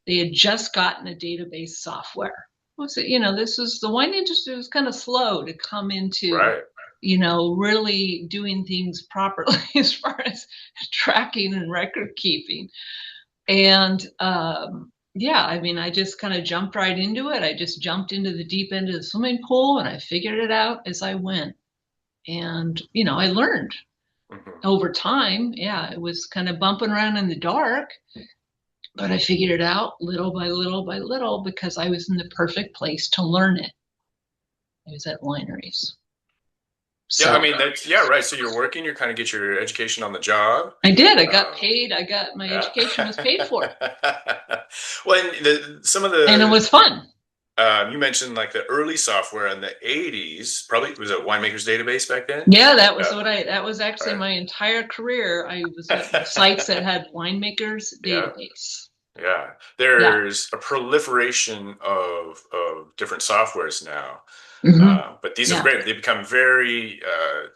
they had just gotten a database software. Was it, this was the wine industry was kind of slow to come into, Right. really doing things properly as far as tracking and record keeping. And yeah, I mean, I just kind of jumped right into it. I just jumped into the deep end of the swimming pool and I figured it out as I went. And, I learned Hmm. over time. Yeah, it was kind of bumping around in the dark, but I figured it out little by little by little because I was in the perfect place to learn it. I was at wineries. Yeah, I So mean that's yeah, right. So you're working, you kind of get your education on the job. I did. I got Um, paid. I got my yeah. education was paid for. Well, and some of And it the was fun. you mentioned like the early software in the 80s, probably was it Winemaker's Database back then? Yeah, that was Yeah, that was actually right. my entire career. I was at sites that had winemakers Yeah. database. Yeah, Yeah. there's a proliferation of different softwares now, Hmm. but these are Yeah. great. They become very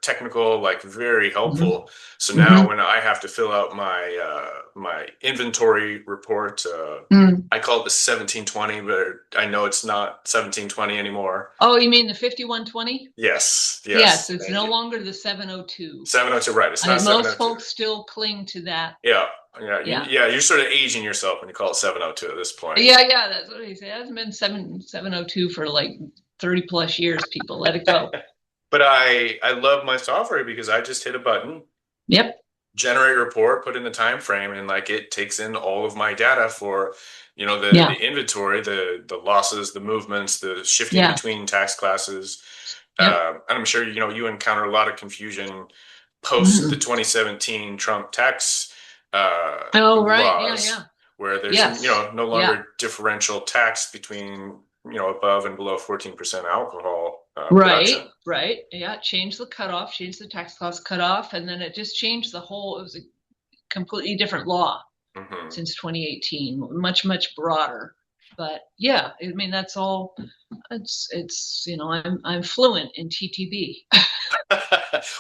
technical, like very Hmm. helpful. So now Hmm. when I have to fill out my inventory report, Mm. I call it the 1720, but I know it's not 1720 anymore. Oh, you mean the 5120? Yes, Yes, yes, it's thank no you. longer the 702. 702, right? It's not Most 702. folks still cling to that. Yeah, yeah, Yeah. yeah. You're sort of aging yourself when you call it 702 at this point. Yeah, yeah, that's what he said. It hasn't been 702 for like 30 plus years, people. Let it go. But I love my software because I just hit a button, Yep. generate a report, put in the time frame, and like it takes in all of my data for, Yeah. the inventory, the losses, the movements, the shifting Yeah. between tax classes. Yep. And I'm sure you encounter a lot of confusion post the Mhm. 2017 Trump tax Oh, right. Yeah, yeah. laws where there's Yes. no Yeah. longer differential tax between above and below 14% alcohol production. Right. Right. Yeah. Change the cutoff, change the tax cost cutoff, and then it just changed the whole. It was a completely different law Hmm. since 2018, much, much broader. But yeah, I mean, that's all. I'm fluent in TTB,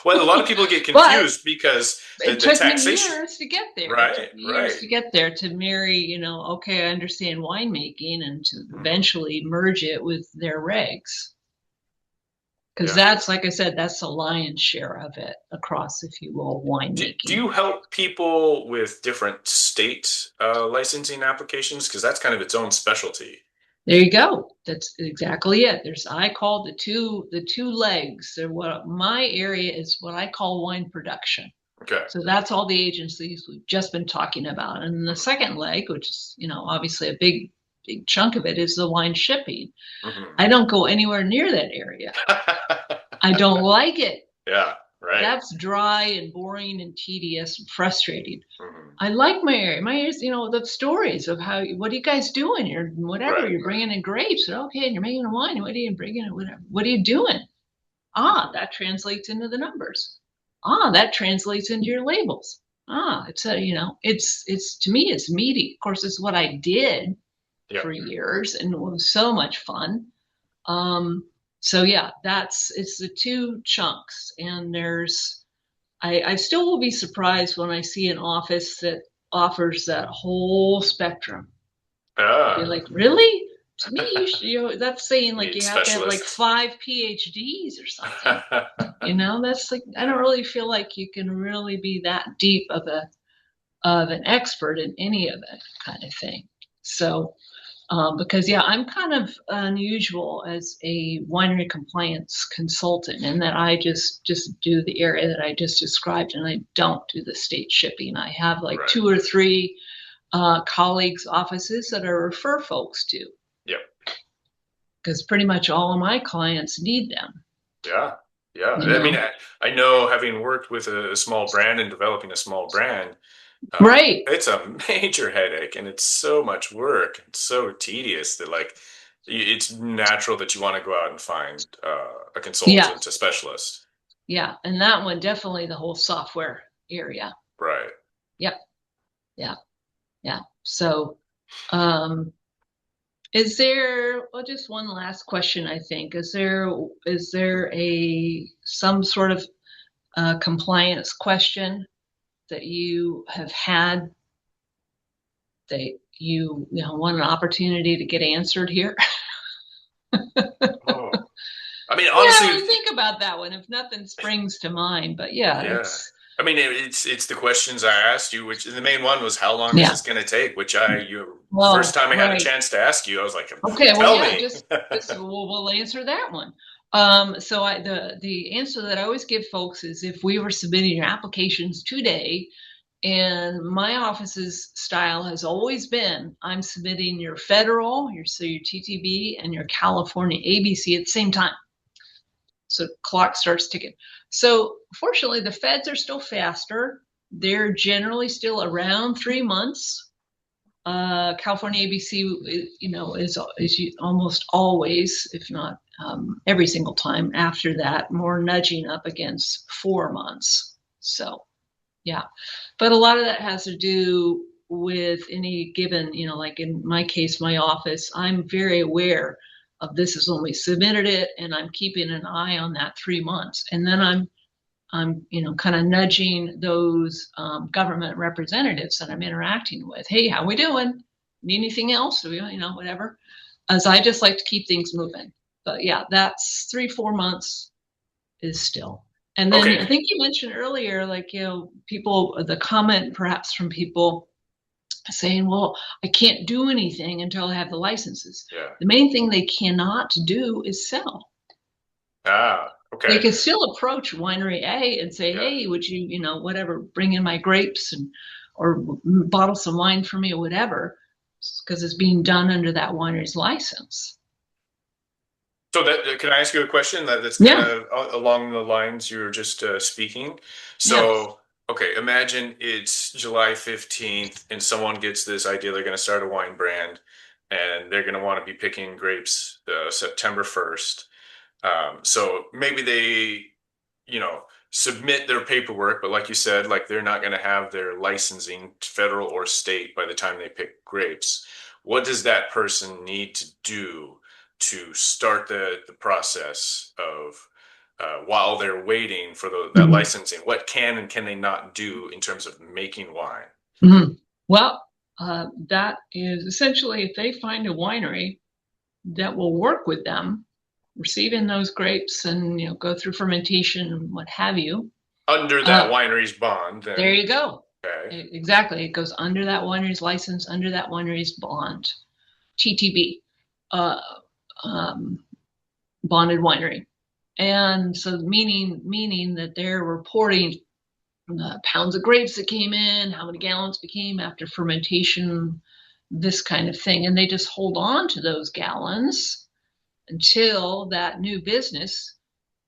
Well, a lot of people get but confused because it the took me taxation. years to get there. It took Right, me years right. to get there to marry, okay, I understand winemaking and to Hmm. eventually merge it with their regs. Because Yeah. that's, like I said, that's the lion's share of it across, if you will, Do winemaking. you help people with different state licensing applications? Because that's kind of its own specialty. There you go. That's exactly it. I call the two legs. They're what my area is what I call wine production. Okay. So that's all the agencies we've just been talking about. And the second leg, which is, obviously a big chunk of it, is the wine shipping. Hmm. I don't go anywhere near that area. I don't like it. Yeah, right. That's dry and boring and tedious and frustrating. Hmm. I like my area. My area is, the stories of what are you guys doing? Right, You're right. bringing in grapes. Okay, and you're making a wine. What are you bringing in? Whatever. What are you doing? Hmm. That translates into the numbers. That translates into your labels. It's to me, it's meaty. Of course, it's what I did Yeah. for years and it was so much fun. Um, so yeah, it's the two chunks. And I still will be surprised when I see an office that offers that whole spectrum. I'd be Ah. like, really? To me, that's saying like Need you have to have like specialists. 5 PhDs or something. That's like I don't really feel like you can really be that deep of an expert in any of it kind of thing. So because yeah, I'm kind of unusual as a winery compliance consultant in that I just do the area that I just described, and I don't do the state shipping. I have like Right. 2 or 3 colleagues' offices that I refer folks to Yep. because pretty much all of my clients need them. Yeah. Yeah. You I mean, know, I know having worked with a small brand and developing a small brand, right? it's a major headache and it's so much work. It's so tedious that it's natural that you want to go out and find a Yeah, consultant, a specialist. yeah, and that one definitely the whole software area. Right. Yep, yeah, yeah. So. Um, Is there, well, just one last question, I think. Is there some sort of compliance question that you have had that want an opportunity to get answered here? Oh. I mean, Yeah, honestly, well, think about that one if nothing springs to mind. But yeah, yeah. I mean, it's the questions I asked you, which the main one was how long is yeah. this going to take? Which first Well, time I had a right. chance to ask you, I was like, Okay, well, tell yeah, me. just we'll answer that one. So the answer that I always give folks is if we were submitting your applications today, and my office's style has always been I'm submitting your federal, your TTB, and your California ABC at the same time. So clock starts ticking. So fortunately, the feds are still faster. They're generally still around 3 months. California ABC, is almost always, if not every single time after that, more nudging up against 4 months. So, yeah. But a lot of that has to do with any given, like in my case, my office, I'm very aware of this is when we submitted it, and I'm keeping an eye on that 3 months. And then I'm kind of nudging those government representatives that I'm interacting with. Hey, how we doing? Need anything else? Whatever. As I just like to keep things moving. But yeah, that's 3, 4 months is still. And then I Okay. think you mentioned earlier, like, people, the comment perhaps from people saying, well, I can't do anything until I have the licenses. Yeah. The main thing they cannot do is sell. Ah, They okay. can still approach winery A and say, Yeah. hey, would you, whatever, bring in my grapes or bottle some wine for me or whatever, because it's being done under that winery's license. So can I ask you a question that's kind Yeah, of along the lines you were just speaking? yeah. So Okay, imagine it's July 15th and someone gets this idea they're going to start a wine brand and they're going to want to be picking grapes September 1st. So maybe they, you know, submit their paperwork, but like you said, like they're not going to have their licensing, federal or state, by the time they pick grapes. What does that person need to do to start the process of while they're waiting for that Mhm. licensing? What can and can they not do in terms of making wine? Mhm. Well, that is essentially if they find a winery that will work with them, receiving those grapes and go through fermentation and what have you. Under that Uh, winery's bond, there then, you go. okay. Exactly. It goes under that winery's license, under that winery's bond, TTB, uh, um, bonded winery. And so meaning that they're reporting pounds of grapes that came in, how many gallons became after fermentation, this kind of thing. And they just hold on to those gallons until that new business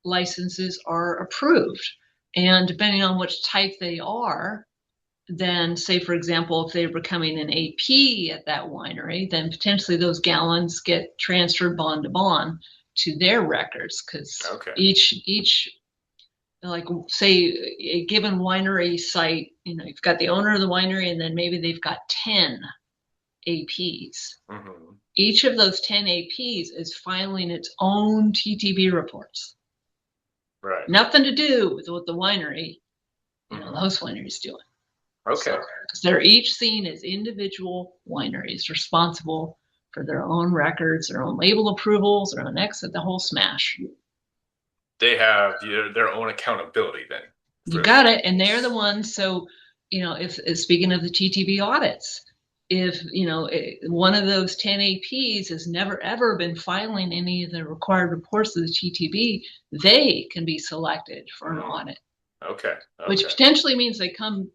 licenses are approved. And depending on which type they are, then say, for example, if they're becoming an AP at that winery, then potentially those gallons get transferred bond to bond to their records because Okay. each like say a given winery site, you've got the owner of the winery and then maybe they've got 10 APs. Hmm. Each of those 10 APs is filing its own TTB reports. Right. Nothing to do with what the winery, the Hmm. host winery is doing. Okay. So, because they're each seen as individual wineries responsible for their own records, their own label approvals, their own exit, the whole smash. They have their own accountability then You for got it. And they're the ones. So, if speaking of the TTB audits, if, one of those 10 APs has never ever been filing any of the required reports of the TTB, they can be selected for an mm, audit, okay. which Okay. potentially means they come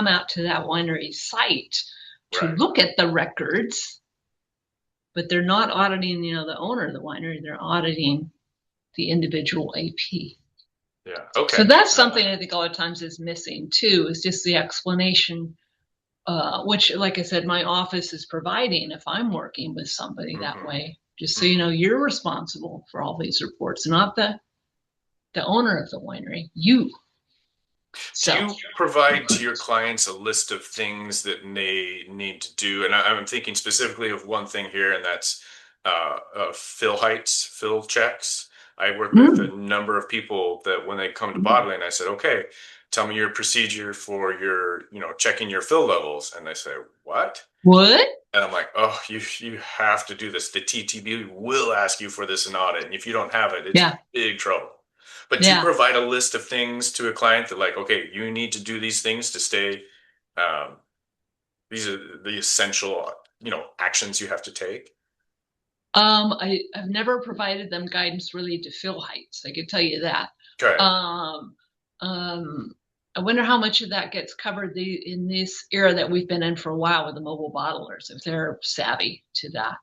out to that winery site to Right. look at the records, but they're not auditing, the owner of the winery. They're auditing the individual AP. Yeah. So Okay. that's something I think a lot of times is missing too, is just the explanation, which, like I said, my office is providing if I'm working with somebody that Hmm. way. Just so you Hmm. know, you're responsible for all these reports, not the owner of the winery, you. Do So, you provide to your clients a list of things that they need to do? And I'm thinking specifically of one thing here, and that's fill heights, fill checks. I work with a mm, number of people that when they come to bottling, I said, okay, tell me your procedure for your, checking your fill levels. And they say, what? what? And I'm like, oh, you have to do this. The TTB will ask you for this in audit, and if you don't have it, it's Yeah, big trouble. But do you yeah. provide a list of things to a client that, like, okay, you need to do these things to stay? Um, these are the essential, actions you have to take. I've never provided them guidance related to fill heights. I could tell you that. Okay. Um, um, I wonder how much of that gets covered in this era that we've been in for a while with the mobile bottlers, if they're savvy to that.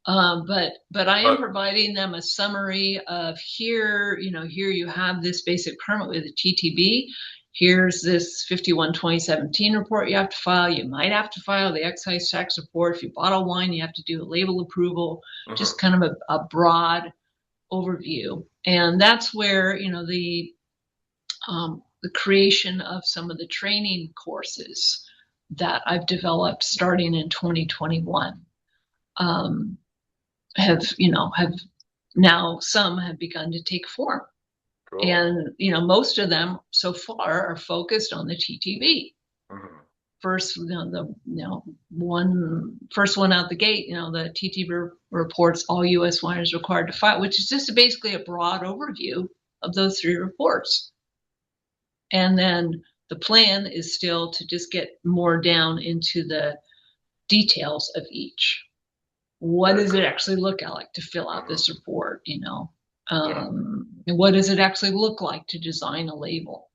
But I am But providing them a summary of here you have this basic permit with the TTB. Here's this 51/2017 report you have to file. You might have to file the excise tax report. If you bottle wine, you have to do a label approval, just mhm, kind of a broad overview. And that's where, the creation of some of the training courses that I've developed starting in 2021. Um, have now some have begun to take form, cool. and most of them so far are focused on the TTB. Mhm. First, one first one out the gate, the TTB reports all U.S. wineries required to file, which is just basically a broad overview of those three reports. And then the plan is still to just get more down into the details of each. What Very does it cool. actually look like to fill out Mhm. this report? Yeah. What does it actually look like to design a label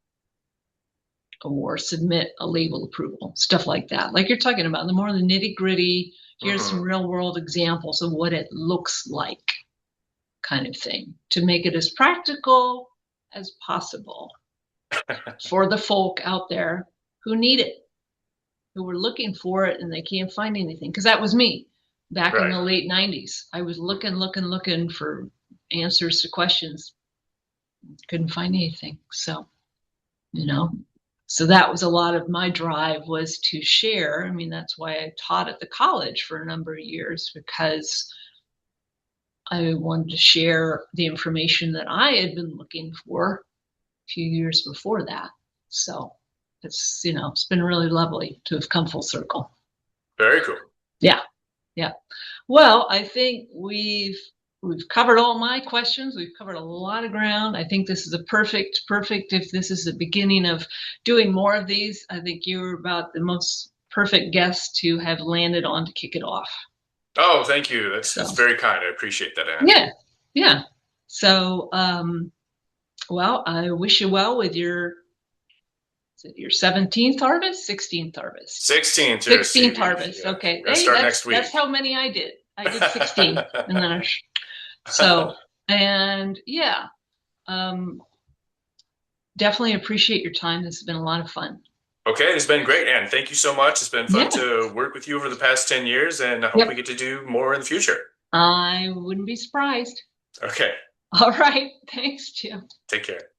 or submit a label approval? Stuff like that. Like you're talking about, the more the nitty gritty, here's some Mhm. real world examples of what it looks like, kind of thing, to make it as practical as possible. for the folk out there who need it, who were looking for it and they can't find anything. Because that was me back in Right. the late 90s. I was looking for answers to questions. Couldn't find anything. So, you know, so that was a lot of my drive was to share. I mean, that's why I taught at the college for a number of years, because I wanted to share the information that I had been looking for a few years before that. So it's been really lovely to have come full circle. Very cool. Yeah. Yeah. Well, I think we've covered all my questions. We've covered a lot of ground. I think this is a perfect if this is the beginning of doing more of these. I think you're about the most perfect guest to have landed on to kick it off. Oh, thank you. That's So, very kind. I appreciate that, Anne. yeah. Yeah. So, well, I wish you well with your 17th harvest, 16th harvest. 16th or 16th CB. harvest. Yeah. Okay. We're gonna Hey, start next that's week. how many I did. I did 16 and then so, and yeah, um, definitely appreciate your time. This has been a lot of fun. Okay, it's been great, Anne. Thank you so much. It's been fun Yeah. to work with you over the past 10 years, and I hope we Yep. get to do more in the future. I wouldn't be surprised. Okay, All right. Thanks, Jim. take care.